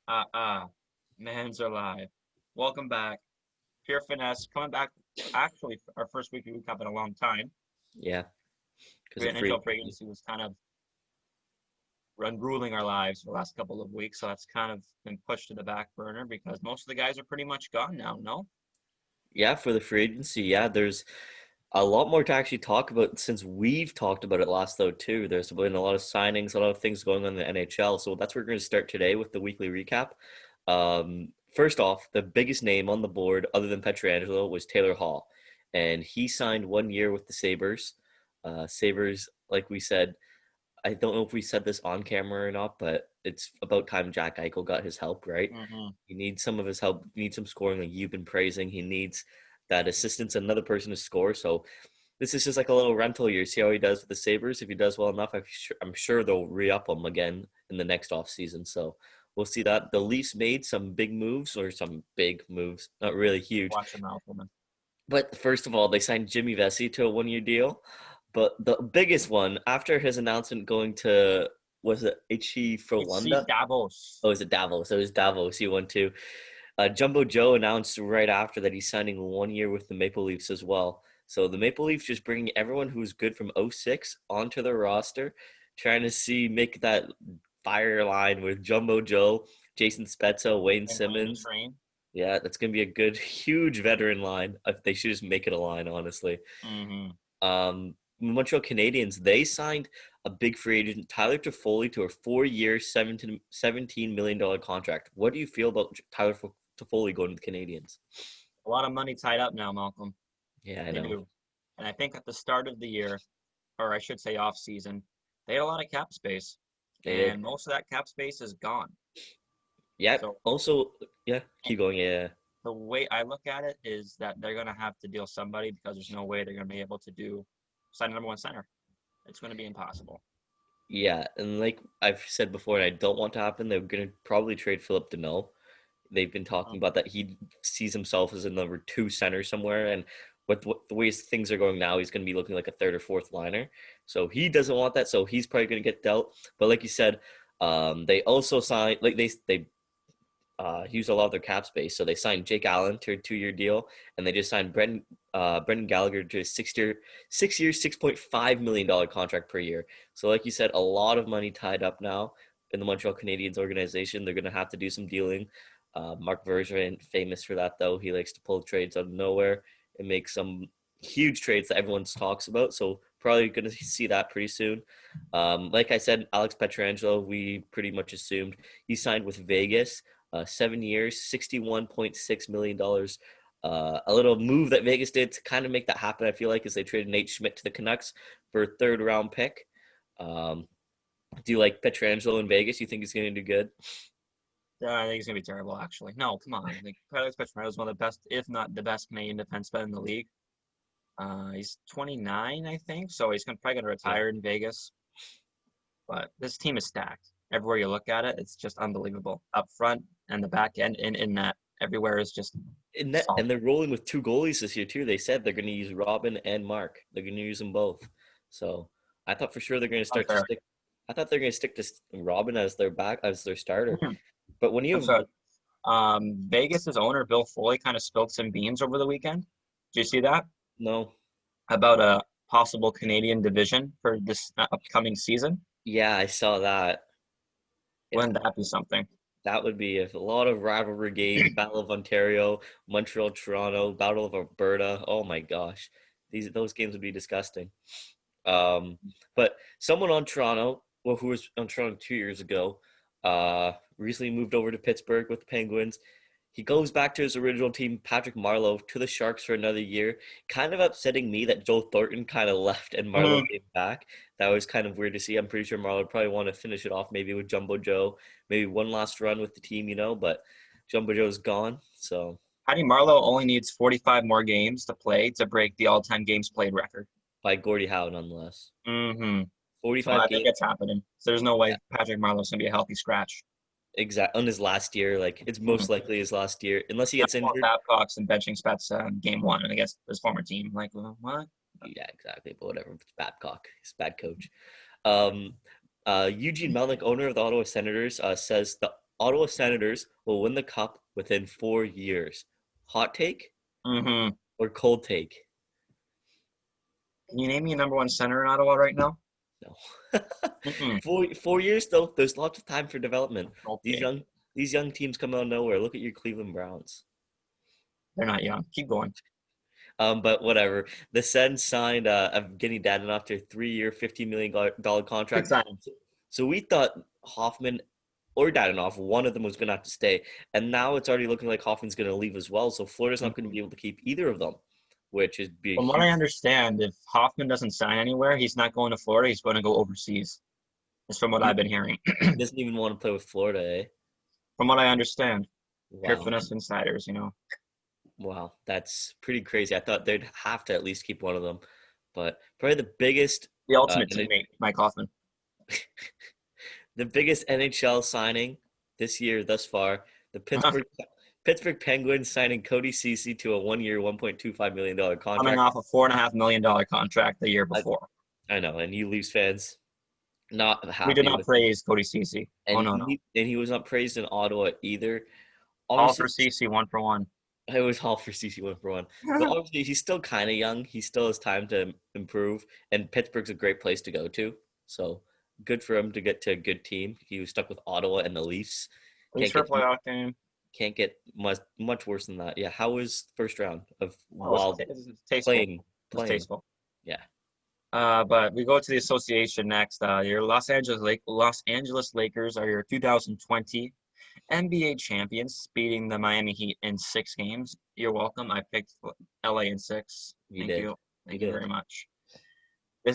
Ah, Man's alive. Welcome back. Pure Finesse coming back. Actually, our first weekly recap in a long time. Yeah, because The of free NHL free agency. agency was kind of unruling our lives for the last couple of weeks, so that's kind of been pushed to the back burner because most of the guys are pretty much gone now. No, Yeah, for the free agency. Yeah, there's a lot more to actually talk about since we've talked about it last, though, too. There's been a lot of signings, a lot of things going on in the NHL. So that's where we're going to start today with the weekly recap. First off, the biggest name on the board, other than Petrangelo, was Taylor Hall. And he signed 1 year with the Sabres. Sabres, like we said, I don't know if we said this on camera or not, but it's about time Jack Eichel got his help, right? mm-hmm. He needs some of his help. He needs some scoring, like you've been praising. He needs that assistance, another person to score. So this is just like a little rental year. See how he does with the Sabres. If he does well enough, I'm sure they'll re-up him again in the next offseason. So we'll see that. The Leafs made some big moves, or some big moves, not really huge. Watch your mouth, woman. But first of all, they signed Jimmy Vesey to a 1 year deal. But the biggest one, after his announcement going to, was it HE HC Frolunda? Davos. Oh, is it Davos? It was Davos. He went to. Jumbo Joe announced right after that he's signing 1 year with the Maple Leafs as well. So the Maple Leafs just bringing everyone who's good from '06 onto their roster, trying to make that fire line with Jumbo Joe, Jason Spezza, Wayne And Wayne the Simmons. Train. Yeah, that's gonna be a good, huge veteran line. They should just make it a line, honestly. Mm-hmm. Montreal Canadiens, they signed a big free agent, Tyler Toffoli, to a 4 year, $17 million contract. What do you feel about Tyler Toffoli going to the Canadiens? A lot of money tied up now, Malcolm. Yeah, I They know. do. And I think at the start of the year, or I should say off season, they had a lot of cap space. They did. And most of that cap space is gone. Yeah. So Also, yeah, keep going. Yeah. the way I look at it is that they're going to have to deal somebody because there's no way they're going to be able to sign a number one center. It's going to be impossible. Yeah. And like I've said before, and I don't want to happen, they're going to probably trade Philip Deneau. They've been talking about that he sees himself as a number two center somewhere. And with the ways things are going now, he's going to be looking like a third or fourth liner. So he doesn't want that. So he's probably going to get dealt. But like you said, they also signed, like they used a lot of their cap space. So they signed Jake Allen to a 2 year deal, and they just signed Brendan Gallagher to a 6 year, $6.5 million contract per year. So like you said, a lot of money tied up now in the Montreal Canadiens organization. They're going to have to do some dealing. Mark Bergevin, famous for that though. He likes to pull trades out of nowhere and make some huge trades that everyone talks about. So probably going to see that pretty soon. Like I said, Alex Petrangelo, we pretty much assumed he signed with Vegas, 7 years, $61.6 million. A little move that Vegas did to kind of make that happen, I feel like, is they traded Nate Schmidt to the Canucks for a third round pick. Um, do you like Petrangelo in Vegas? You think he's going to do good? I think he's going to be terrible, actually. No, come on. I think Alex Pietrangelo is one of the best, if not the best Canadian defenseman in the league. He's 29, I think, so he's probably going to Yeah. retire in Vegas. But this team is stacked. Everywhere you look at it, it's just unbelievable. Up front and the back end, in that, everywhere is just And solid. they're rolling with two goalies this year too. They said they're going to use Robin and Mark. They're going to use them both. So I thought for sure they're going to start to Unfair. stick. I thought they're going to stick to Robin as their back as their starter. But when you I'm have sorry. Vegas's owner Bill Foley kind of spilled some beans over the weekend. Did you see that no, about a possible Canadian division for this upcoming season? yeah, I saw that. Yeah, Wouldn't that be something? that would be a lot of rivalry games. Battle of Ontario, Montreal, Toronto, Battle of Alberta. Oh my gosh, those games would be disgusting. Um, but someone on Toronto, well, who was on Toronto 2 years ago, recently moved over to Pittsburgh with the Penguins. He goes back to his original team, Patrick Marleau, to the Sharks for another year. Kind of upsetting me that Joe Thornton kind of left and Marleau Mm, came back. That was kind of weird to see. I'm pretty sure Marleau would probably want to finish it off maybe with Jumbo Joe, maybe one last run with the team, but Jumbo Joe's gone. So Patty Marlowe only needs 45 more games to play to break the all-time games played record. by Gordie Howe, nonetheless. Mm-hmm. So 45 I think games. it's happening. So there's no way Patrick Marlowe's gonna be a healthy scratch. Exact on his last year, like it's Mm. most likely his last year, unless he Not gets more injured. Babcock's and benching Spezza in game one, and I guess his former team. Like, well, what? Yeah, exactly. But whatever. It's Babcock. He's a bad coach. Eugene Melnick, owner of the Ottawa Senators, says the Ottawa Senators will win the cup within 4 years. Hot take Mm-hmm. or cold take? Can you name me a number one center in Ottawa right now? No. Mm-mm. 4 years though. There's lots of time for development. These Okay. young these young teams come out of nowhere. Look at your Cleveland Browns. They're not young. Keep going. But whatever. The Sens signed Evgeny Dadonov to a 3-year, $15 million Good contract. sign. So we thought Hoffman or Dadonov, one of them was going to have to stay. And now it's already looking like Hoffman's going to leave as well. So Florida's not going to be able to keep either of them, which is be a From what I huge. understand, if Hoffman doesn't sign anywhere, he's not going to Florida. He's going to go overseas. That's from what I've He been hearing. doesn't even want to play with Florida, eh? From what I understand, pure Wow. finesse insiders, you know. Wow. That's pretty crazy. I thought they'd have to at least keep one of them. But probably the biggest The uh, ultimate teammate, Mike Hoffman. the biggest NHL signing this year thus far, the Pittsburgh Penguins signing Cody Ceci to a 1-year, $1.25 million Coming contract. off a $4.5 million contract the year I, before. I know, and you Leafs fans not We did happy not with him, praise Cody Ceci. Oh and no, no. he was not praised in Ottawa either. All Obviously, for Ceci, one for one. it was all for CC 1 for 1, but obviously he's still kind of young. He still has time to improve, and Pittsburgh's a great place to go to. So good for him to get to a good team. He was stuck with Ottawa and the Leafs. At least Can't for a get playoff game. can't get much worse than that. Yeah, how was first round of Oh, it's, wild it's tasteful. playing It's playing? tasteful. Yeah, But we go to the association next. Your Los Angeles Lakers are your 2020 NBA champions, beating the Miami Heat in 6 games. You're welcome. I picked LA in 6. you Thank did. you. You Thank you very did. much.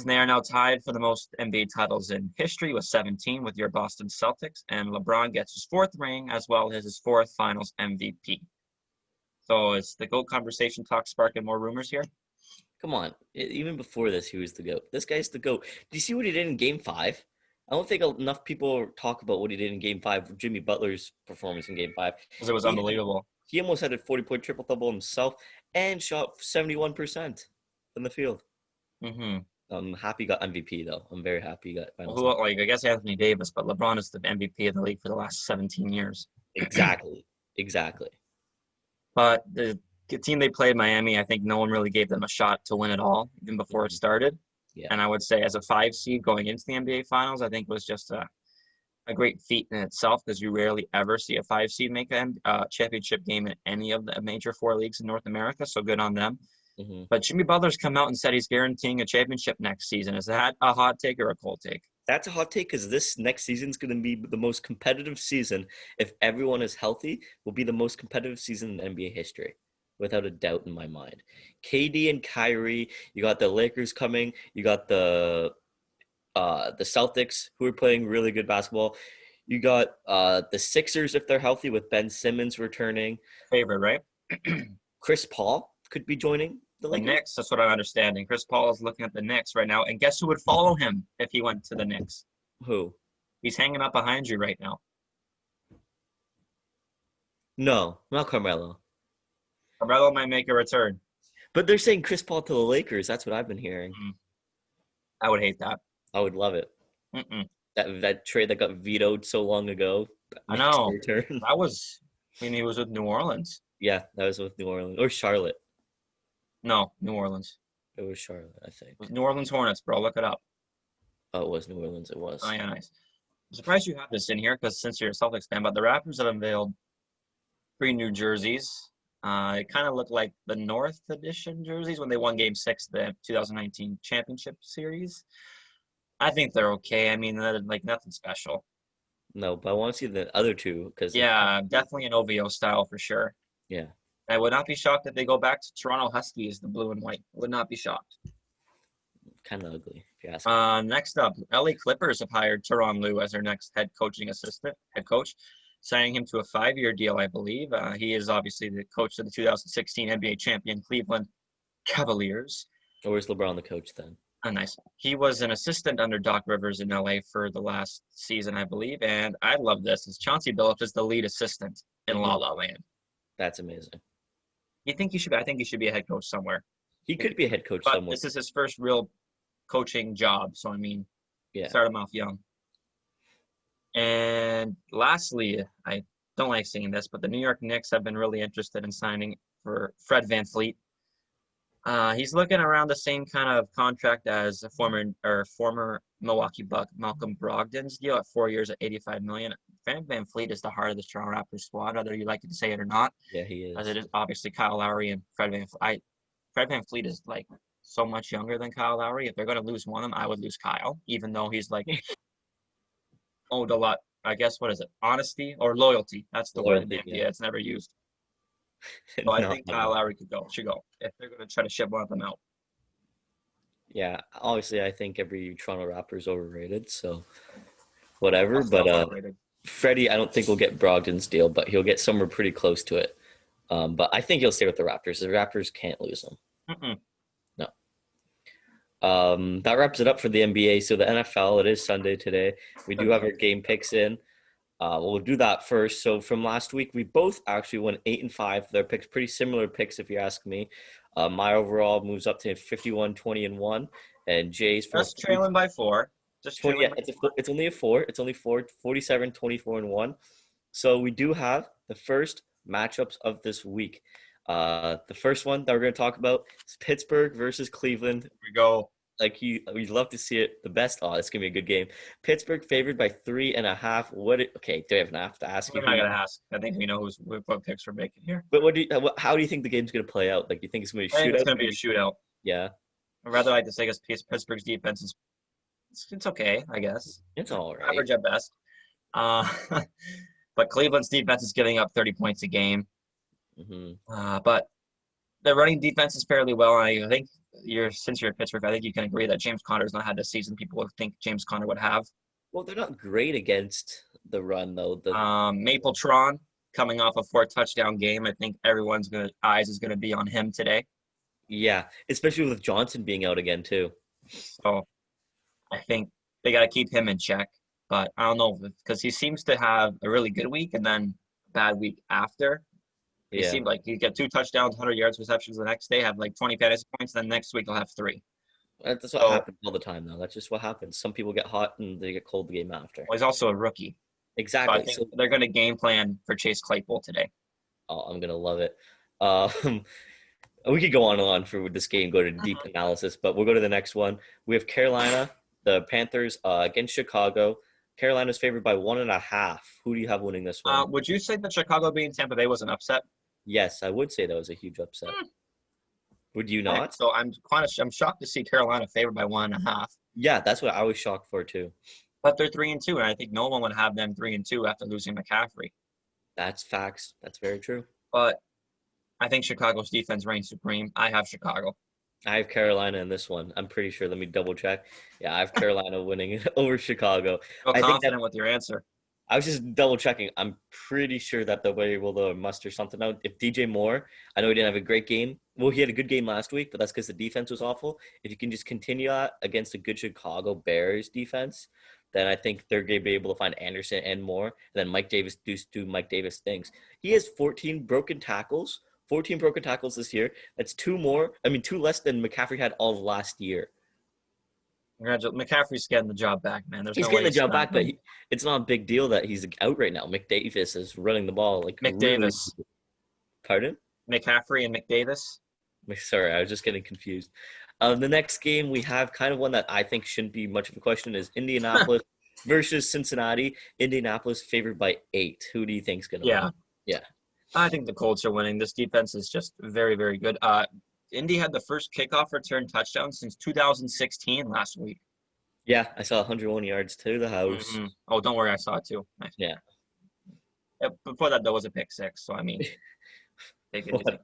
They are now tied for the most NBA titles in history with 17 with your Boston Celtics, and LeBron gets his 4th ring as well as his 4th Finals MVP. So is the GOAT conversation talk sparking more rumors here? Come on. Even before this, he was the GOAT. This guy's the GOAT. Do you see what he did in Game 5? I don't think enough people talk about what he did in Game 5, Jimmy Butler's performance in Game 5. Because it was He, had, unbelievable. he almost had a 40-point triple-double himself and shot 71% from the field. Mm-hmm. I'm happy he got MVP, though. I'm very happy he got Well, Finals MVP. I guess Anthony Davis, but LeBron is the MVP of the league for the last 17 years. Exactly. Exactly. But the team they played, Miami, I think no one really gave them a shot to win it all, even before it started. Yeah. And I would say as a 5 seed going into the NBA Finals, I think was just a great feat in itself because you rarely ever see a 5 seed make a championship game in any of the major 4 leagues in North America. So good on them. Mm-hmm. But Jimmy Butler's come out and said he's guaranteeing a championship next season. Is that a hot take or a cold take? That's a hot take because this next season is going to be the most competitive season. If everyone is healthy, will be the most competitive season in NBA history, without a doubt in my mind. KD and Kyrie, you got the Lakers coming, you got the Celtics who are playing really good basketball. You got the Sixers if they're healthy with Ben Simmons returning. Favorite, right? Chris Paul could be joining the The Lakers. Knicks, that's what I'm understanding. Chris Paul is looking at the Knicks right now. And guess who would follow him if he went to the Knicks? Who? He's hanging up behind you right now. No, not Carmelo. Carmelo might make a return. But they're saying Chris Paul to the Lakers. That's what I've been hearing. I would hate that. I would love it. Mm-mm. That trade that got vetoed so long ago. I know. Return. That was when he was with New Orleans. Yeah, that was with New Orleans or Charlotte. No, New Orleans. It was Charlotte, I think. It was New Orleans Hornets, bro. Look it up. Oh, it was New Orleans. It was. Oh, yeah, nice. I'm surprised you have this in here because since you're a Celtics fan, but the Raptors have unveiled 3 new jerseys. It kind of looked like the North Edition jerseys when they won Game 6 of the 2019 Championship Series. I think they're okay. I mean, like nothing special. No, but I want to see the other two because Yeah, definitely an OVO style for sure. yeah, I would not be shocked if they go back to Toronto Huskies, the blue and white. Would not be shocked. kind of ugly if you ask me. Next up, LA Clippers have hired Tyronn Lue as their next head coach, signing him to a 5-year deal, I believe. He is obviously the coach of the 2016 NBA champion Cleveland Cavaliers. Or is LeBron the coach then? Nice. He was an assistant under Doc Rivers in LA for the last season, I believe. And I love this. Is Chauncey Billups is the lead assistant in La La Land. That's amazing. You think he should be? I think he should be a head coach somewhere. He could be a head coach But somewhere. this is his first real coaching job. So, I mean, Yeah. start him off young. And lastly, I don't like seeing this, but the New York Knicks have been really interested in signing for Fred VanVleet. He's looking around the same kind of contract as a former Milwaukee Buck Malcolm Brogdon's deal at 4 years at 85 million. Fred VanVleet is the heart of the Toronto Raptors squad, whether you like to say it or not, Yeah, he as is. it is obviously Kyle Lowry and Fred VanVleet. Fred VanVleet is like so much younger than Kyle Lowry. If they're going to lose one of them, I would lose Kyle, even though he's like owed a lot. I guess what is it? Honesty or loyalty? That's the word in the Loyalty, NBA. yeah. It's never used. So I No, think Kyle Lowry should go if they're going to try to ship one of them out. yeah. Obviously, I think every Toronto Raptor is overrated, so whatever. That's still But overrated. Freddie, I don't think will get Brogdon's deal, but he'll get somewhere pretty close to it. But I think he'll stay with the Raptors. The Raptors can't lose him. Mm-mm. No. That wraps it up for the NBA. So the NFL, it is Sunday today. We do have our game picks in. We'll do that first. So from last week, we both actually went 8-5. Their picks, pretty similar picks, if you ask me. My overall moves up to 51, 20-1, and Jay's from Just trailing by 4. Just 20. Yeah, trailing by it's 4. it's only a 4. It's only 4, 47, 24-1. So we do have the first matchups of this week. The first one that we're going to talk about is Pittsburgh versus Cleveland. Here we go. We'd love to see it. The best. Oh, it's gonna be a good game. Pittsburgh favored by 3.5. Okay, do I have to ask you We're who? not going to ask. I think we know what picks we're making here. But how do you think the game's gonna play out? Like, you think it's gonna be a I think it's shootout? going to be a shootout. Yeah, I'd rather like to say because Pittsburgh's defense is it's okay, I guess. it's all right. Average at best. Uh, but Cleveland's defense is giving up 30 points a game. But the running defense is fairly well. I think since you're at Pittsburgh, I think you can agree that James Conner's not had the season people would think James Conner would have. Well, they're not great against the run though. Mapletron coming off a 4 touchdown game. I think eyes is gonna be on him today. Yeah, especially with Johnson being out again too. So I think they got to keep him in check. But I don't know because he seems to have a really good week and then a bad week after. He Yeah, seemed like he'd get 2 touchdowns, 100 yards receptions the next day, have like 20 fantasy points. Then next week he'll have 3. that's what So happens all the time though. That's just what happens. Some people get hot and they get cold the game after. he's also a rookie. So I Exactly. think So, they're going to game plan for Chase Claypool today. oh, I'm gonna love it. Um, we could go on and on for this game, go to deep analysis, but we'll go to the next one. We have Carolina, the Panthers against Chicago. Carolina's favored by 1.5. Who do you have winning this one? Would you say that Chicago beating Tampa Bay was an upset? Yes, I would say that was a huge upset. Would you Okay, not? so I'm shocked to see Carolina favored by 1.5. Yeah, that's what I was shocked for too. But they're 3-2, and I think no one would have them 3-2 after losing McCaffrey. That's facts. That's very true. But I think Chicago's defense reigns supreme. I have Chicago. I have Carolina in this one. I'm pretty sure. Let me double check. Yeah, I have Carolina winning over Chicago. Feel I think confident with your answer. I was just double checking. I'm pretty sure that they'll be able to muster something out. If DJ Moore, I know he didn't have a great game. Well, he had a good game last week, but that's because the defense was awful. If you can just continue that against a good Chicago Bears defense, then I think they're going to be able to find Anderson and more. And then Mike Davis do Mike Davis things. He has 14 broken tackles. 14 broken tackles this year. That's two less than McCaffrey had all of last year. McCaffrey's getting the job back, man. He's getting the job back, but it's not a big deal that he's out right now. McDavis is running the ball like McDavis. Really... Pardon? McCaffrey and McDavis. Sorry, I was just getting confused. The next game we have kind of one that I think shouldn't be much of a question is Indianapolis versus Cincinnati. Indianapolis favored by 8. Who do you think is going to win? Yeah. I think the Colts are winning. This defense is just very, very good. Indy had the first kickoff return touchdown since 2016 last week. Yeah, I saw 101 yards to the house. Mm-hmm. Oh, don't worry, I saw it too. Nice. Yeah. Before that, there was a pick 6. So I mean, take it easy.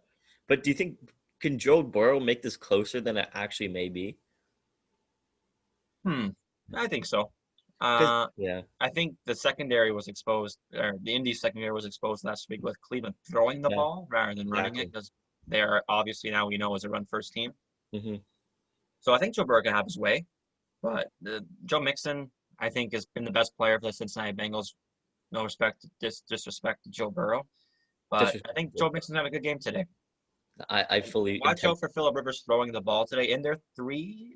But do you think can Joe Burrow make this closer than it actually may be? I think so. Yeah. I think the secondary was exposed, or the Indy secondary was exposed last week with Cleveland throwing the ball rather than running it because they are obviously now we know is a run first team. Mm-hmm. So I think Joe Burrow can have his way, but Joe Mixon I think has been the best player for the Cincinnati Bengals. No disrespect to Joe Burrow, but I think Joe Mixon's having a good game today. I fully watch out for Phillip Rivers throwing the ball today. In their 3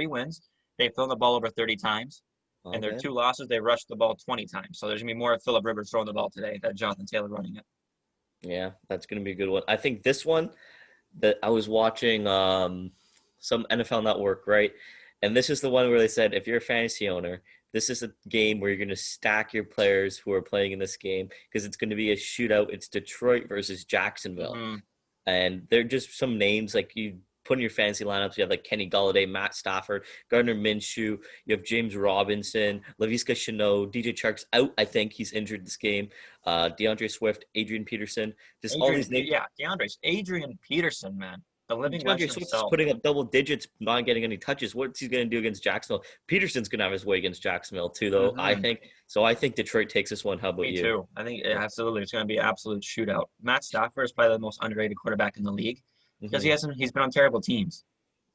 wins, they've thrown the ball over 30 times. And their Okay. 2 losses, they rushed the ball 20 times. So there's going to be more of Philip Rivers throwing the ball today than Jonathan Taylor running it. Yeah, that's gonna be a good one. I think this one that I was watching some NFL Network, right? And this is the one where they said if you're a fantasy owner, this is a game where you're going to stack your players who are playing in this game because it's going to be a shootout. It's Detroit versus Jacksonville. Mm-hmm. And they're just some names like you put in your fantasy lineups. You have like Kenny Galladay, Matt Stafford, Gardner Minshew. You have James Robinson, Laviska Shenault, DJ Chark's out. I think he's injured this game. DeAndre Swift, Adrian Peterson. Just all these names. Adrian Peterson, man. The living DeAndre legend Swift is himself. putting up double digits, not getting any touches. What's he going to do against Jacksonville? Peterson's going to have his way against Jacksonville too, though. I Mm-hmm. think so. I think Detroit takes this one. How about Me you? too. I think absolutely it's going to be an absolute shootout. Matt Stafford is probably the most underrated quarterback in the league because Hmm. he's been on terrible teams.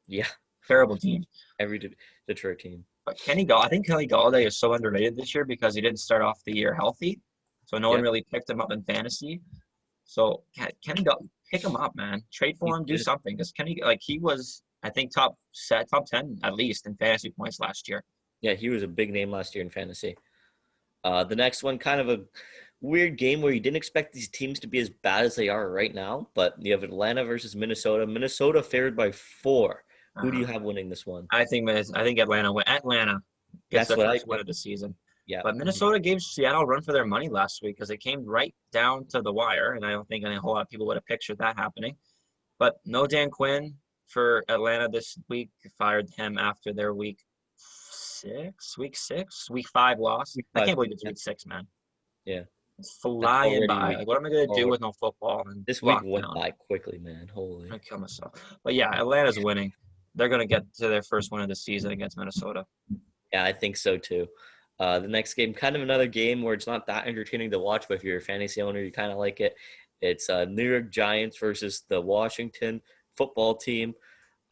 Yeah, Terrible teams. every Detroit team. But I think Kenny Galladay is so underrated this year because he didn't start off the year healthy. So no one Yeah, really picked him up in fantasy. So pick him up, man. Trade he's for him, do good. something. Because he was, I think, top 10 at least in fantasy points last year. Yeah, he was a big name last year in fantasy. The next one, kind of a weird game where you didn't expect these teams to be as bad as they are right now. But you have Atlanta versus Minnesota. Minnesota favored by 4. Who do Uh, you have winning this one? I think Atlanta gets That's their what I. first win of the season. Yeah. But Mhm. Minnesota gave Seattle a run for their money last week because it came right down to the wire, and I don't think a whole lot of people would have pictured that happening. But no Dan Quinn for Atlanta this week. Fired him after their week 5 loss. Week I five. can't believe it's Yeah. week 6, man. Yeah. It's That's flying already by. week. Like, what am I gonna do Already. with no football and This week went lockdown? by quickly, man. Holy. I'm gonna kill myself. But yeah, Atlanta's winning. They're gonna get to their first win of the season against Minnesota. Yeah, I think so too. The next game, kind of another game where it's not that entertaining to watch, but if you're a fantasy owner, you kind of like it. It's New York Giants versus the Washington football team.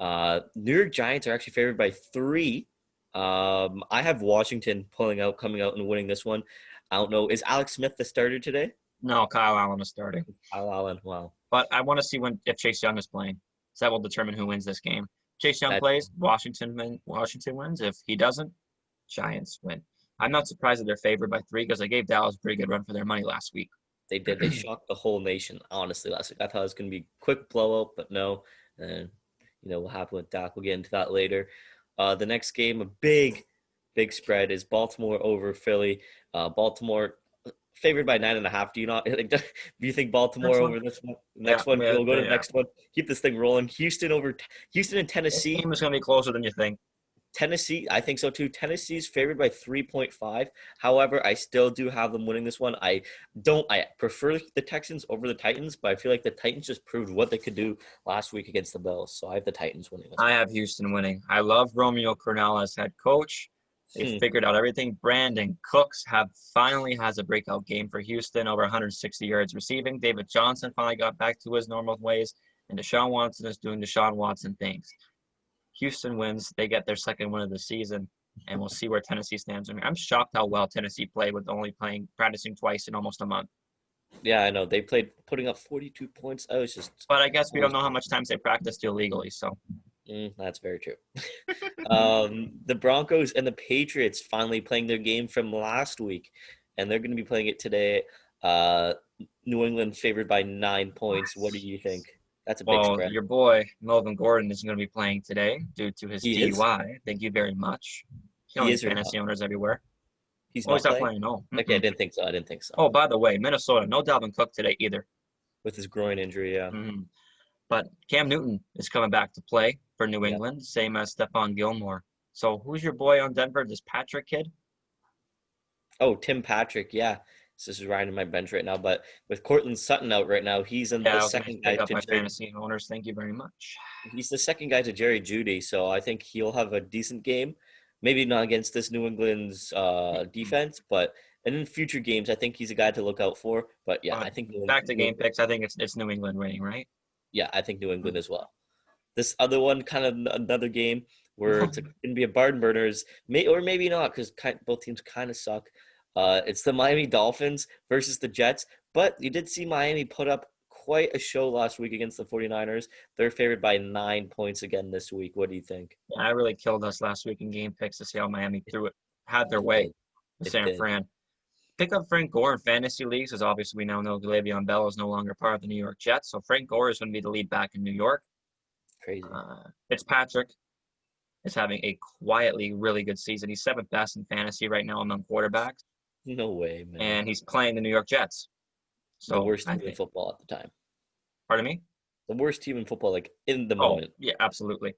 New York Giants are actually favored by 3. I have Washington coming out and winning this one. I don't know. Is Alex Smith the starter today? No, Kyle Allen is starting. Kyle Allen. Wow. But I want to see if Chase Young is playing. So that will determine who wins this game. Chase Young That plays, Washington wins. If he doesn't, Giants win. I'm not surprised that they're favored by 3 because they gave Dallas a pretty good run for their money last week. they did. They shocked the whole nation, honestly, last week. I thought it was going to be a quick blowout, but no. And, what happened with Dak. We'll get into that later. The next game, a big spread, is Baltimore over Philly. Baltimore favored by 9.5. Do you not? Do you think Baltimore Next one. over this one? Yeah, Next one. We'll go to the yeah. next one. Keep this thing rolling. Houston and This Tennessee. game is going to be closer than you think. Tennessee, I think so too. Tennessee's favored by 3.5. However, I still do have them winning this one. I prefer the Texans over the Titans, but I feel like the Titans just proved what they could do last week against the Bills. So I have the Titans winning this I have Houston winning. I love Romeo Cornell as head coach. They one. figured out everything. Brandon Cooks finally has a breakout game for Houston, over 160 yards receiving. David Johnson finally got back to his normal ways, and Deshaun Watson is doing Deshaun Watson things. Houston wins. They get their second win of the season, and we'll see where Tennessee stands. I'm shocked how well Tennessee played with only practicing twice in almost a month. Yeah, I know. They played putting up 42 points. I was just. But I guess we don't know how much times they practiced illegally, so. That's very true. The Broncos and the Patriots finally playing their game from last week, and they're going to be playing it today. New England favored by 9 points. What do you think? That's a big Well, spread. your boy Melvin Gordon is going to be playing today due to his He is. DUI. Thank you very much. He Killing is or not? fantasy owners everywhere. He's Oh, not he's not playing. playing. No. Okay, I Mm-mm. didn't think so. I didn't think so. Oh, by the way, Minnesota, no Dalvin Cook today either. With his groin injury, yeah. Mm. But Cam Newton is coming back to play for New Yep. England, same as Stephon Gilmore. So who's your boy on Denver? This Patrick kid? Oh, Tim Patrick, yeah. This is riding my bench right now, but with Cortland Sutton out right now, he's in Yeah, the I was going to second guy pick up to my Jerry. fantasy owners. Thank you very much. He's the second guy to Jerry Judy, so I think he'll have a decent game. Maybe not against this New England's defense, but and in future games, I think he's a guy to look out for. But yeah, I think Back to game picks. I think it's New England winning, right? Yeah, I think New England as well. This other one, kind of another game where it's going to be a barn burners, or maybe not, because both teams kind of suck. It's the Miami Dolphins versus the Jets, but you did see Miami put up quite a show last week against the 49ers. They're favored by 9 points again this week. What do you think? Yeah, I really killed us last week in game picks to see how Miami threw it. had their It way did. with It San did. Fran. Pick up Frank Gore in fantasy leagues, as obviously we now know Le'Veon Bell is no longer part of the New York Jets. So Frank Gore is going to be the lead back in New York. Crazy. Fitzpatrick is having a quietly really good season. He's seventh best in fantasy right now among quarterbacks, No way, man. and he's playing the New York Jets. The So worst I team in think, football at the time. pardon me? The worst team in football, like in the Oh, moment. yeah, absolutely.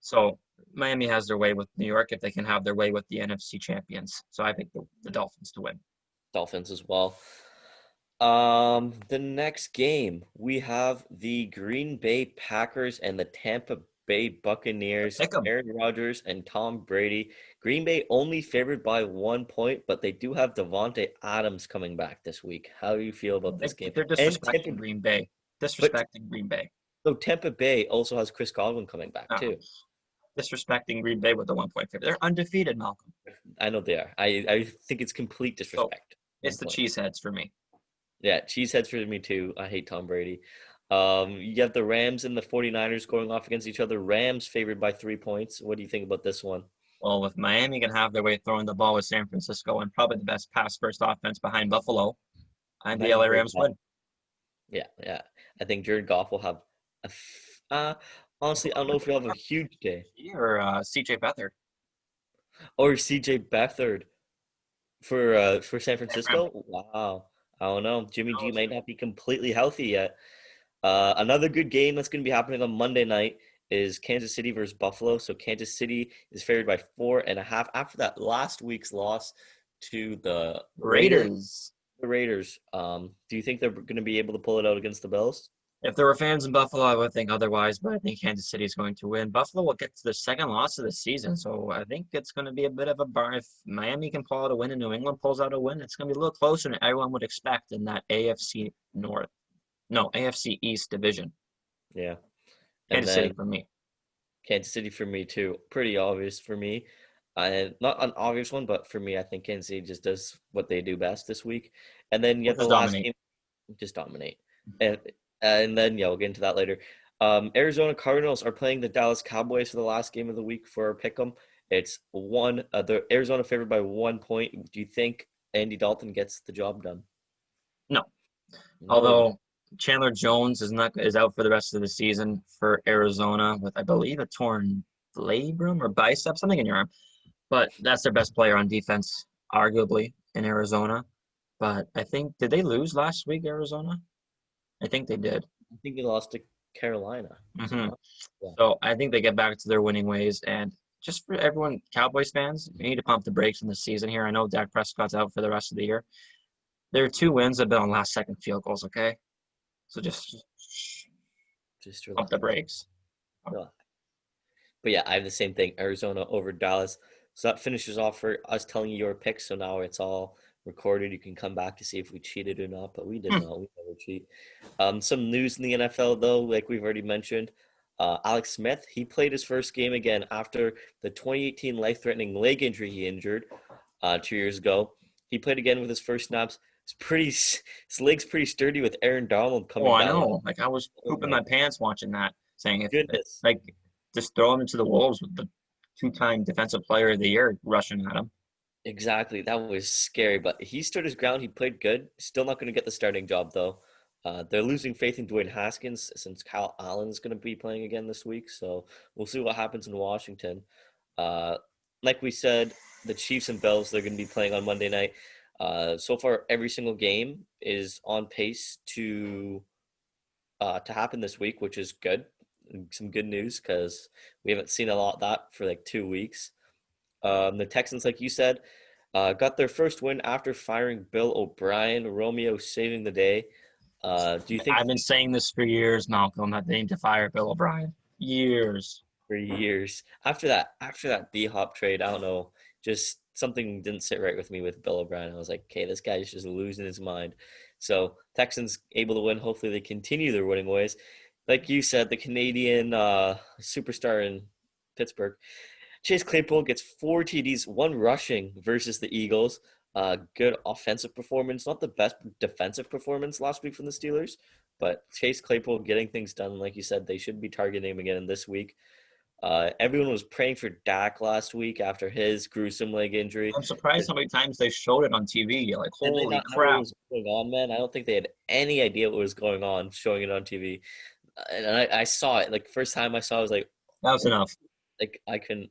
So Miami has their way with New York if they can have their way with the NFC champions. So I think the Dolphins to win. Dolphins as well. The next game we have the Green Bay Packers and the Tampa Bay Buccaneers. Pick them. Aaron Rodgers and Tom Brady. Green Bay only favored by 1 point, but they do have Devontae Adams coming back this week. How do you feel about this game? They're And Tampa, disrespecting Green Bay. but Disrespecting Green Bay. so Tampa Bay also has Chris Godwin coming back Oh, too. disrespecting Green Bay with the 1 point favorite. They're undefeated, Malcolm. I know they are. I think it's complete So disrespect. it's One the point. cheeseheads for me. Yeah, cheeseheads for me too. I hate Tom Brady. You have the Rams and the 49ers going off against each other. Rams favored by 3 points. What do you think about this one? Well, with Miami can have their way throwing the ball with San Francisco and probably the best pass first offense behind Buffalo, and Not the LA even Rams Goff. win. Yeah, yeah. I think Jared Goff will have a. Honestly, I don't know if he'll have a huge day. Or CJ Beathard. Or CJ Beathard for San San Fran. Francisco. Wow. I don't know. Jimmy G Oh, might not be completely healthy yet. Another good game that's going to be happening on Monday night is Kansas City versus Buffalo. So Kansas City is favored by 4.5 after that last week's loss to the Raiders. Raiders. The Raiders. Do you think they're going to be able to pull it out against the Bills? If there were fans in Buffalo, I would think otherwise, but I think Kansas City is going to win. Buffalo will get to the second loss of the season, so I think it's going to be a bit of a bar. If Miami can pull out a win and New England pulls out a win, it's going to be a little closer than everyone would expect in that AFC North, no, AFC East division. Yeah. And Kansas City then for me. Kansas City for me too. Pretty obvious for me. And not an obvious one, but for me, I think Kansas City just does what they do best this week. And then you We'll have the just last dominate. game, just dominate. And then yeah, we'll get into that later. Arizona Cardinals are playing the Dallas Cowboys for the last game of the week for our pick'em. It's the Arizona favored by 1 point. Do you think Andy Dalton gets the job done? No, No. although Chandler Jones is out for the rest of the season for Arizona with I believe a torn labrum or bicep, something in your arm. But that's their best player on defense, arguably in Arizona. But I think did they lose last week, Arizona? I think they did. I think they lost to Carolina. Was it Hmm. not? Yeah. So I think they get back to their winning ways. And just for everyone, Cowboys fans, you need to pump the brakes in the season here. I know Dak Prescott's out for the rest of the year. Their two wins have been on last second field goals, okay? So just Just pump the relax. brakes. Relax. But yeah, I have the same thing. Arizona over Dallas. So that finishes off for us telling you your picks. So now it's all recorded. You can come back to see if we cheated or not, but we did Hmm. not. We never cheat. Some news in the NFL though, like we've already mentioned. Alex Smith, he played his first game again after the 2018 life-threatening leg injury he injured 2 years ago. He played again with his first snaps. His leg's pretty sturdy with Aaron Donald Oh, coming I down. know. Like I was Oh pooping my my pants watching that, saying if goodness. like just throw him into the wolves with the two-time defensive player of the year rushing at him. Exactly. That was scary, but he stood his ground. He played good. Still not going to get the starting job, though. They're losing faith in Dwayne Haskins since Kyle Allen's going to be playing again this week. So we'll see what happens in Washington. Uh, like we said, the Chiefs and Bills, they're going to be playing on Monday night. So far, every single game is on pace to happen this week, which is good. Some good news because we haven't seen a lot of that for like 2 weeks. The Texans, like you said, got their first win after firing Bill O'Brien. Romeo saving the day. Do you think I've been saying this for years, Malcolm, that they need to fire Bill O'Brien. Years. for years after that D Hop trade, I don't know, just something didn't sit right with me with Bill O'Brien. I was like, okay, this guy's just losing his mind. So Texans able to win. Hopefully they continue their winning ways. Like you said, the Canadian superstar in Pittsburgh. Chase Claypool gets 4 TDs, one rushing versus the Eagles. Good offensive performance, not the best defensive performance last week from the Steelers, but Chase Claypool getting things done. Like you said, they should be targeting him again this week. Everyone was praying for Dak last week after his gruesome leg injury. I'm surprised how many times they showed it on TV. Like, Did they holy not know what crap. was going on, man? I don't think they had any idea what was going on showing it on TV. And I saw it. Like, first time I saw it, I was like, That was oh, enough. like I couldn't.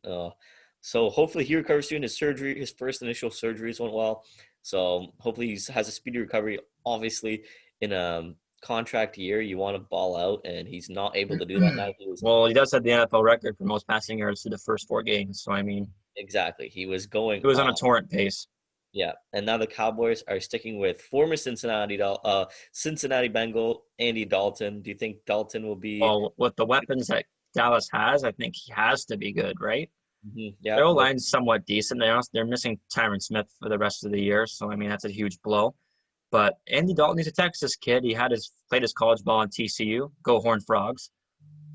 So hopefully he recovers soon. His surgery, his first initial surgeries went well. So hopefully he has a speedy recovery. Obviously, in a contract year, you want to ball out, and he's not able to do that now. He was Well, he does have the NFL record for most passing yards through the first 4 games. So, I mean, exactly. He was going he was on a off. torrent pace. Yeah, and now the Cowboys are sticking with former Cincinnati Bengal Andy Dalton. Do you think Dalton will be? Well, with the weapons that Dallas has, I think he has to be good, right? Yeah, Their with O-line's somewhat decent. They're missing Tyron Smith for the rest of the year. So, I mean, that's a huge blow. But Andy Dalton, he's a Texas kid. He played his college ball on TCU. Go Horned Frogs.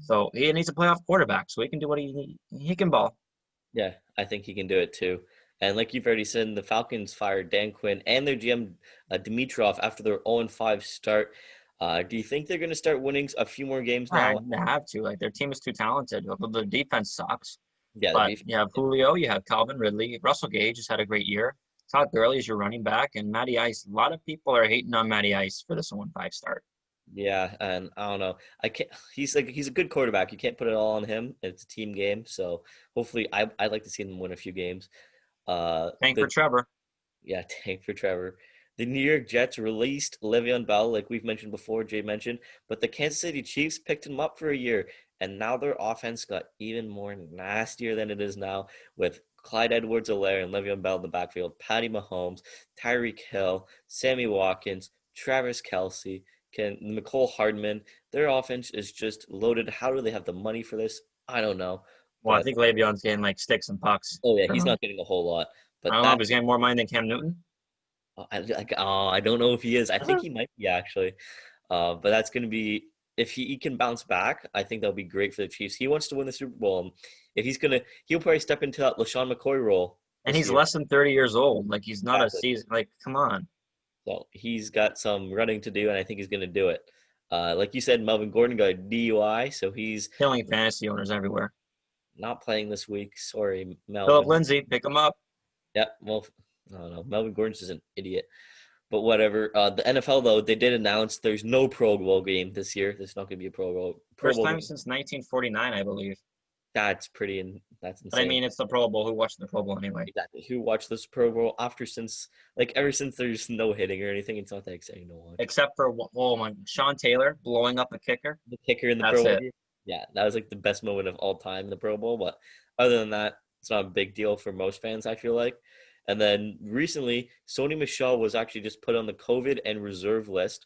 So he needs a playoff quarterback, so he can do what he can ball. yeah, I think he can do it too. And like you've already said, the Falcons fired Dan Quinn and their GM Dimitrov after their 0-5 start. Do you think they're going to start winning a few more games Yeah, now? they have to. Like their team is too talented. Their defense sucks. Yeah, the But defense. you have Julio, you have Calvin Ridley, Russell Gage has had a great year. Todd Gurley is your running back, and Matty Ice. A lot of people are hating on Matty Ice for this 0-5 start. Yeah, and I don't know. I can't. He's a good quarterback. You can't put it all on him. It's a team game, so hopefully, I'd like to see them win a few games. Thank for The Trevor. Yeah, tank for Trevor. The New York Jets released Le'Veon Bell, like we've mentioned before, Jay mentioned, but the Kansas City Chiefs picked him up for a year, and now their offense got even more nastier than it is now with Clyde Edwards-Helaire and Le'Veon Bell in the backfield, Patty Mahomes, Tyreek Hill, Sammy Watkins, Travis Kelsey, Nicole Hardman. Their offense is just loaded. How do they have the money for this? I don't know, Well, I but think Le'Veon's getting like sticks and pucks. oh yeah, I he's not getting a whole lot, but don't know if that he's getting more money than Cam Newton. I don't know if he is. I think he might be actually. But that's going to be if he can bounce back. I think that'll be great for the Chiefs. He wants to win the Super Bowl. If he's gonna, he'll probably step into that LaShawn McCoy role And this he's year. less than 30 years old. Like he's not a Exactly. season. Like come on. So he's got some running to do, and I think he's going to do it. Like you said, Melvin Gordon got a DUI, so he's Killing fantasy owners everywhere. not playing this week. Sorry, Philip Melvin. Lindsay, pick him up. Yeah, well, I don't know. Melvin Gordon's just an idiot. But whatever. The NFL though, they did announce there's no Pro Bowl game this year. There's not going to be a Pro First Bowl time game. since 1949, I believe. That's But I insane. mean, it's the Pro Bowl. Who watched the Pro Bowl anyway? Exactly. Who watched this Pro Bowl ever since there's no hitting or anything? It's not that exciting to watch. Except for Sean Taylor blowing up a kicker. The kicker in the Pro That's Bowl it. game. Yeah, that was like the best moment of all time in the Pro Bowl. But other than that, it's not a big deal for most fans, I feel like. And then recently, Sony Michel was actually just put on the COVID and reserve list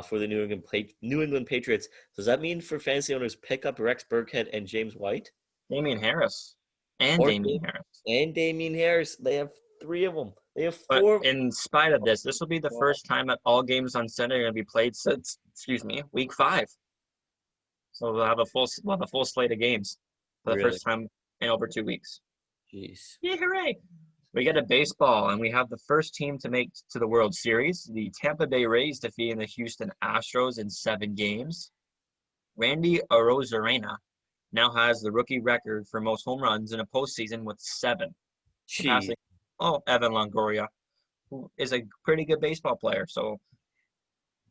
for the New England Patriots. Does that mean for fantasy owners pick up Rex Burkhead and James White Damian Harris and or Damian Harris. Damian Harris? They have three of them. They have But four. in spite of this will be the first time that all games on Sunday are going to be played since, week 5. So we'll have a full slate of games for the Really? first time in over 2 weeks. Jeez. Yeah, hooray! We get a baseball, and we have the first team to make to the World Series. The Tampa Bay Rays defeating the Houston Astros in 7 games. Randy Arozarena now has the rookie record for most home runs in a postseason with 7, Jeez. surpassing Evan Longoria, who is a pretty good baseball player. So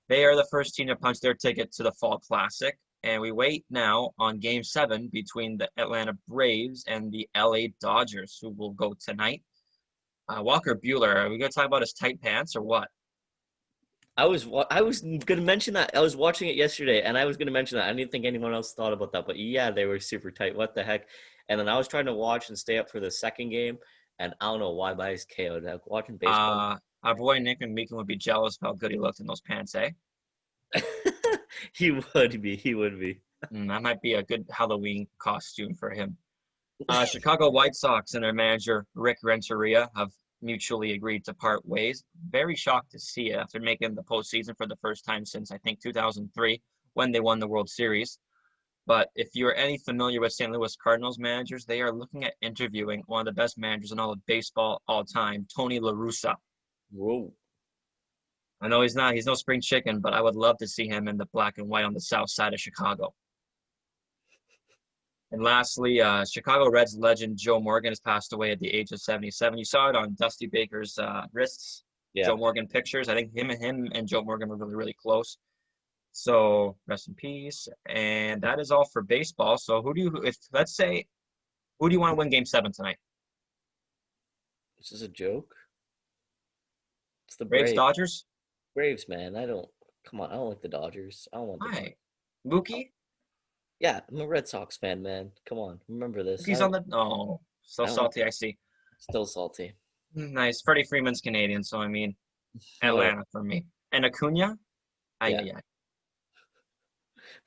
they are the first team to punch their ticket to the Fall Classic. And we wait now on Game 7 between the Atlanta Braves and the LA Dodgers, who will go tonight. Walker Bueller, are we going to talk about his tight pants or what? I was going to mention that. I was watching it yesterday, and I was going to mention that. I didn't think anyone else thought about that, but yeah, they were super tight. What the heck? And then I was trying to watch and stay up for the second game, and I don't know why, but I was KO'd. Like, watching baseball. Our boy Nick and Meekin would be jealous of how good he looked in those pants, eh? He would be. He would be. That might be a good Halloween costume for him. Chicago White Sox and their manager, Rick Renteria, have mutually agreed to part ways. Very shocked to see it after making the postseason for the first time since, I think, 2003, when they won the World Series. But if you're any familiar with St. Louis Cardinals managers, they are looking at interviewing one of the best managers in all of baseball all time, Tony La Russa. Whoa. I know he's no spring chicken, but I would love to see him in the black and white on the south side of Chicago. And lastly, Chicago Reds legend Joe Morgan has passed away at the age of 77. You saw it on Dusty Baker's wrists. Yeah. Joe Morgan pictures. I think him and Joe Morgan were really, really close. So rest in peace. And that is all for baseball. So who do you want to win Game 7 tonight? This is a joke. It's the Braves, Braves. Dodgers? Braves, man. Come on. I don't like the Dodgers. I don't want the Dodgers. Hi. Mookie? Yeah, I'm a Red Sox fan, man. Come on. Remember this. Mookie's on the. Oh, so I don't, salty, I see. still salty. Nice. Freddie Freeman's Canadian, so I mean, Whatever. Atlanta for me. And Acuna? Yeah. Yeah.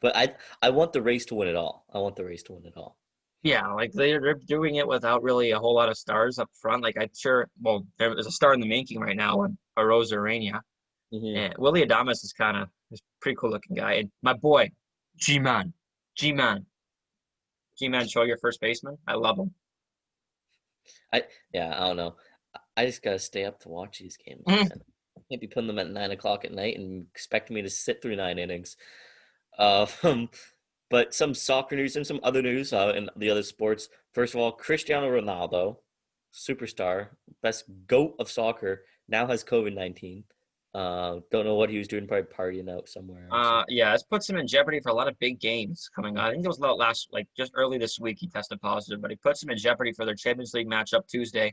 But I want the race to win it all. I want the race to win it all. Yeah, like they're doing it without really a whole lot of stars up front. Like there's a star in the making right now in Arozarena. Mm-hmm. And Willie Adames is kind of a pretty cool looking guy. And my boy, G-Man. G-Man. G-Man, show your first baseman. I love him. I don't know. I just gotta stay up to watch these games, Mhm. man. I can't be putting them at 9 o'clock at night and expecting me to sit through 9 innings. Um, but some soccer news and some other news in the other sports. First of all, Cristiano Ronaldo, superstar, best GOAT of soccer, now has COVID-19. Don't know what he was doing, probably partying out somewhere. Yeah, this puts him in jeopardy for a lot of big games coming up. I think it was just early this week he tested positive, but he puts him in jeopardy for their Champions League matchup Tuesday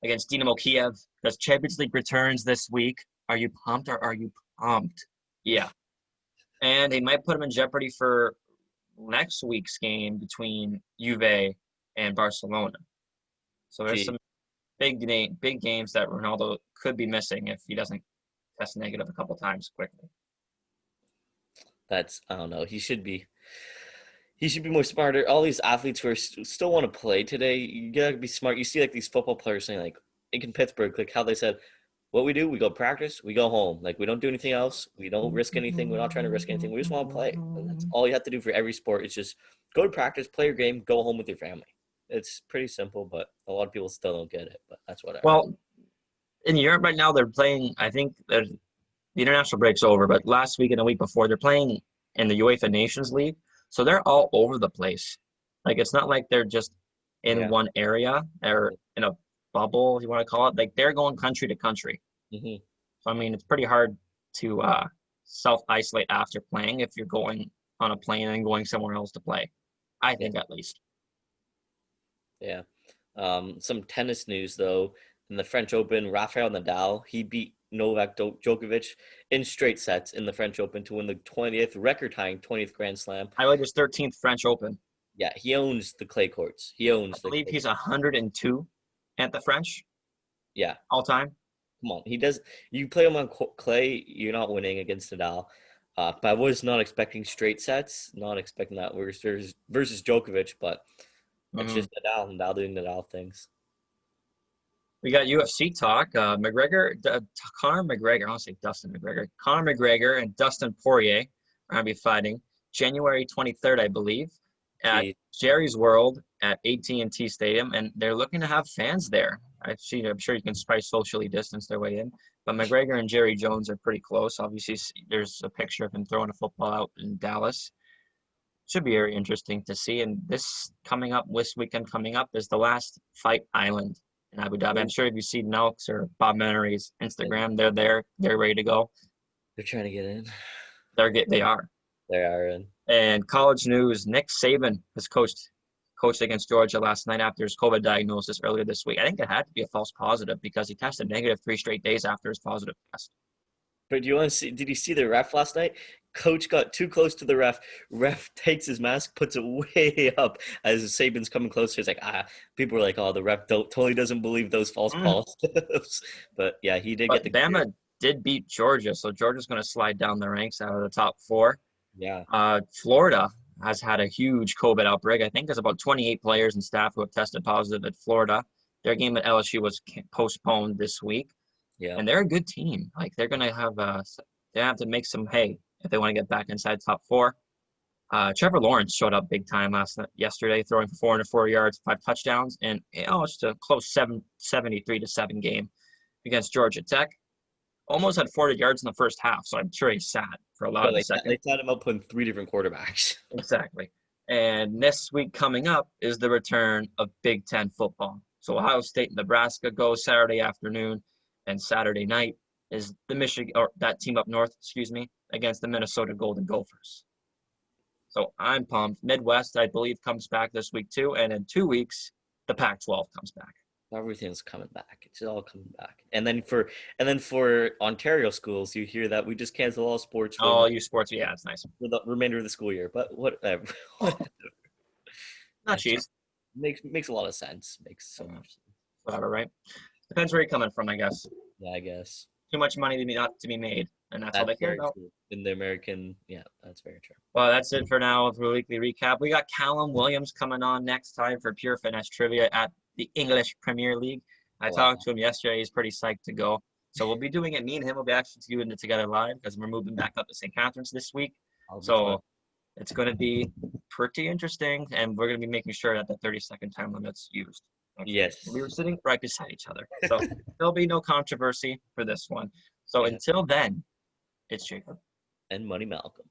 against Dynamo Kiev because Champions League returns this week. Are you pumped or are you pumped? Yeah. And they might put him in jeopardy for next week's game between Juve and Barcelona. So there's some big games that Ronaldo could be missing if he doesn't test negative a couple times quickly. I don't know. He should be more smarter. All these athletes who are still want to play today, you gotta be smart. You see like these football players saying like in Pittsburgh, like how they said, what we do, we go practice, we go home. Like we don't do anything else. We don't risk anything. We're not trying to risk anything. We just want to play. And that's all you have to do for every sport is just go to practice, play your game, go home with your family. It's pretty simple, but a lot of people still don't get it. But that's whatever. Well, in Europe right now, they're playing. I think the international break's over, but last week and the week before, they're playing in the UEFA Nations League. So they're all over the place. Like it's not like they're just in one area or in a bubble, if you want to call it. Like they're going country to country. Mm-hmm. So I mean, it's pretty hard to self-isolate after playing if you're going on a plane and going somewhere else to play. I think at least. Yeah. Some tennis news though. In the French Open, Rafael Nadal, he beat Novak Djokovic in straight sets in the French Open to win the 20th record-tying 20th Grand Slam. I like his 13th French Open. Yeah, he owns the clay courts. He owns. I believe he's 102 at the French. Yeah, all time. Come on, he does. You play him on clay, you're not winning against Nadal. But I was not expecting straight sets, not expecting that versus Djokovic, but it's just Nadal doing Nadal things. We got UFC talk. Conor McGregor, I want to say Dustin McGregor. Conor McGregor and Dustin Poirier are going to be fighting January 23rd, I believe, at Jerry's World at AT&T Stadium, and they're looking to have fans there. I'm sure you can probably socially distance their way in, but McGregor and Jerry Jones are pretty close. Obviously, there's a picture of him throwing a football out in Dallas. Should be very interesting to see. And this weekend coming up is the last Fight Island in Abu Dhabi. I'm sure if you see Nelks or Bob Menery's Instagram, they're there. They're ready to go. They're trying to get in. They are. They are in. And college news, Nick Saban has coached against Georgia last night after his COVID diagnosis earlier this week. I think it had to be a false positive because he tested negative 3 straight days after his positive test. But did you see the ref last night? Coach got too close to the ref. Ref takes his mask, puts it way up as Saban's coming closer. It's like, people were like, oh, the ref totally doesn't believe those false positives. But yeah, he did get the Bama did beat Georgia, so Georgia's going to slide down the ranks out of the top 4. Yeah. Florida has had a huge COVID outbreak. I think there's about 28 players and staff who have tested positive at Florida. Their game at LSU was postponed this week. Yeah. And they're a good team. Like they're going to have to make some hay if they want to get back inside top 4. Trevor Lawrence showed up big time yesterday, throwing for 404 yards, 5 touchdowns, and it's a close 73-7 game against Georgia Tech. Almost had 40 yards in the first half, so I'm sure he's sad for a lot of the second. They set him up putting 3 different quarterbacks. Exactly. And this week coming up is the return of Big Ten football. So Ohio State and Nebraska go Saturday afternoon, and Saturday night is the Michigan or that team up north, against the Minnesota Golden Gophers. So I'm pumped. Midwest, I believe, comes back this week too, and in 2 weeks, the Pac-12 comes back. Everything's coming back. It's all coming back. And then for Ontario schools, you hear that we just cancel all sports Oh, you sports, yeah, it's nice. for the remainder of the school year. But whatever. Not cheese, Makes a lot of sense. Makes so much sense. whatever, right? Depends where you're coming from, I guess. Yeah, I guess. Too much money to be not to be made, and that's all they That's care very about. true. In the American, yeah, that's very true. Well, that's it for now for the weekly recap. We got Callum Williams coming on next time for Pure Finesse Trivia at the English Premier League. I Wow. talked to him yesterday. He's pretty psyched to go. So we'll be doing it. Me and him will be actually doing it together live because we're moving back up to St. Catharines this week. So it's going to be pretty interesting, and we're going to be making sure that the 30-second time limit's used. Yes. We were sitting right beside each other. So there'll be no controversy for this one. So Yeah. until then, it's Jacob. And Money Malcolm.